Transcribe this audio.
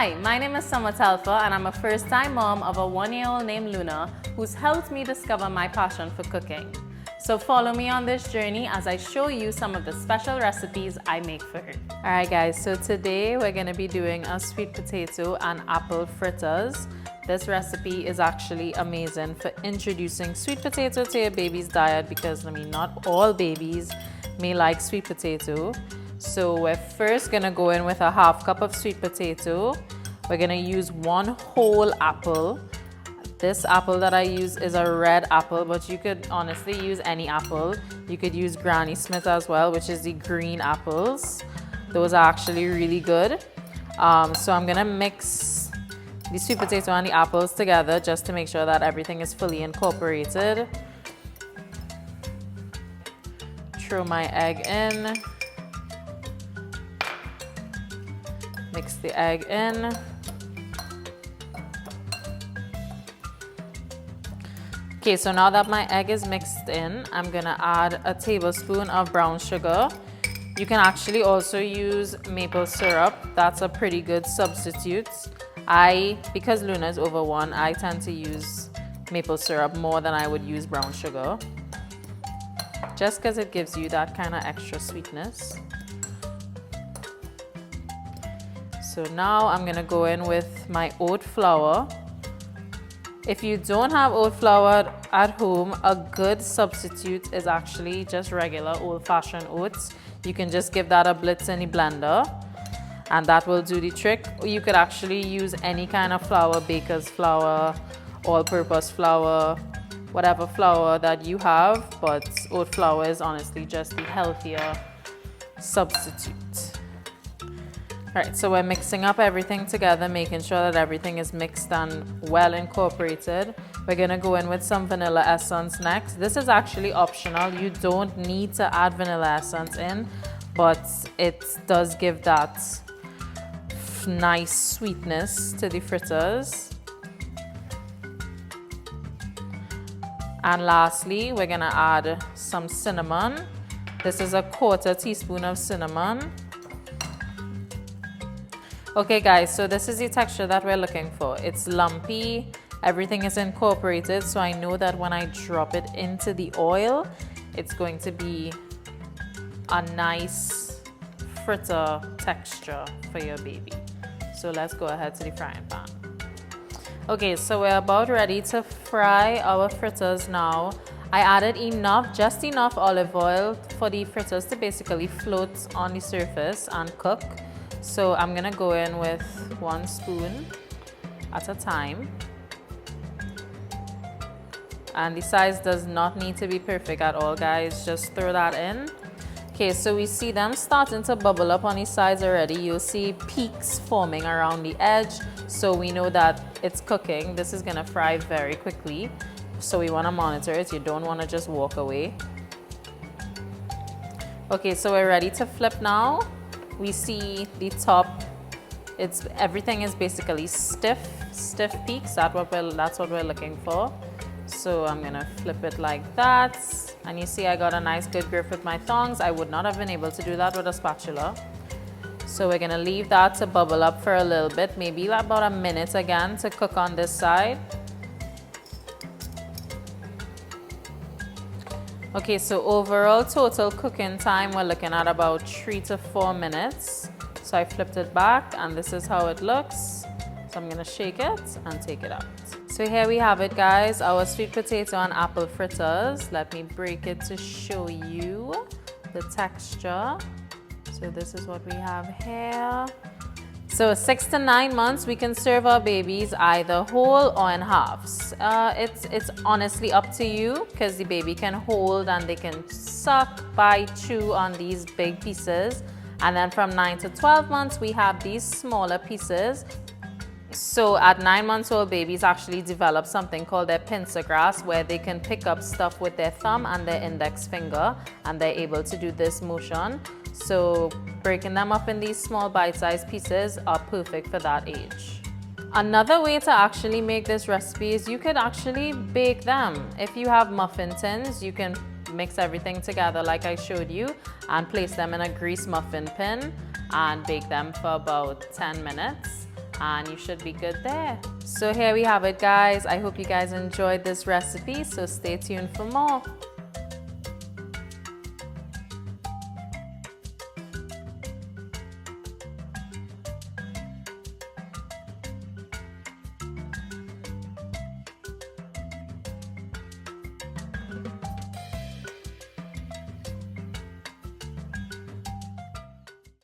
Hi, my name is Telfer and I'm a first-time mom of a 1-year-old named Luna who's helped me discover my passion for cooking. So follow me on this journey as I show you some of the special recipes I make for her. Alright guys, so today we're going to be doing a sweet potato and apple fritters. This recipe is actually amazing for introducing sweet potato to your baby's diet because, not all babies may like sweet potato. So we're first going to go in with a half cup of sweet potato. We're going to use 1 whole apple. This apple that I use is a red apple, but you could honestly use any apple. You could use Granny Smith as well, which is the green apples. Those are actually really good. So I'm going to mix the sweet potato and the apples together just to make sure that everything is fully incorporated. Throw my egg in. Mix the egg in. Okay, so now that my egg is mixed in, I'm gonna add a tablespoon of brown sugar. You can actually also use maple syrup. That's a pretty good substitute. Because Luna is over 1, I tend to use maple syrup more than I would use brown sugar. Just because it gives you that kind of extra sweetness. So now I'm gonna go in with my oat flour. If you don't have oat flour at home, a good substitute is actually just regular old-fashioned oats. You can just give that a blitz in the blender and that will do the trick. You could actually use any kind of flour, baker's flour, all-purpose flour, whatever flour that you have, but oat flour is honestly just the healthier substitute. Alright, so we're mixing up everything together, making sure that everything is mixed and well incorporated. We're gonna go in with some vanilla essence next. This is actually optional. You don't need to add vanilla essence in, but it does give that nice sweetness to the fritters. And lastly, we're gonna add some cinnamon. This is a 1/4 teaspoon of cinnamon. Okay guys, so this is the texture that we're looking for. It's lumpy, everything is incorporated, so I know that when I drop it into the oil, it's going to be a nice fritter texture for your baby. So let's go ahead to the frying pan. Okay, so we're about ready to fry our fritters now. I added just enough olive oil for the fritters to basically float on the surface and cook. So I'm gonna go in with 1 spoon at a time. And the size does not need to be perfect at all, guys. Just throw that in. Okay, so we see them starting to bubble up on the sides already. You'll see peaks forming around the edge. So we know that it's cooking. This is gonna fry very quickly. So we wanna monitor it. You don't wanna just walk away. Okay, so we're ready to flip now. We see the top, everything is basically stiff peaks. That's what we're looking for. So I'm gonna flip it like that. And you see I got a nice good grip with my tongs. I would not have been able to do that with a spatula. So we're gonna leave that to bubble up for a little bit, maybe about a minute again to cook on this side. Okay, so overall total cooking time, we're looking at about 3 to 4 minutes. So I flipped it back and this is how it looks. So I'm gonna shake it and take it out. So here we have it, guys, our sweet potato and apple fritters. Let me break it to show you the texture. So this is what we have here. So 6 to 9 months, we can serve our babies either whole or in halves. It's honestly up to you because the baby can hold and they can suck, bite, chew on these big pieces. And then from 9 to 12 months, we have these smaller pieces. So at 9 months old, babies actually develop something called their pincer grasp, where they can pick up stuff with their thumb and their index finger, and they're able to do this motion. So breaking them up in these small bite-sized pieces are perfect for that age. Another way to actually make this recipe is you could actually bake them. If you have muffin tins, you can mix everything together like I showed you and place them in a grease muffin tin and bake them for about 10 minutes. and you should be good there. So here we have it, guys. I hope you guys enjoyed this recipe, so stay tuned for more.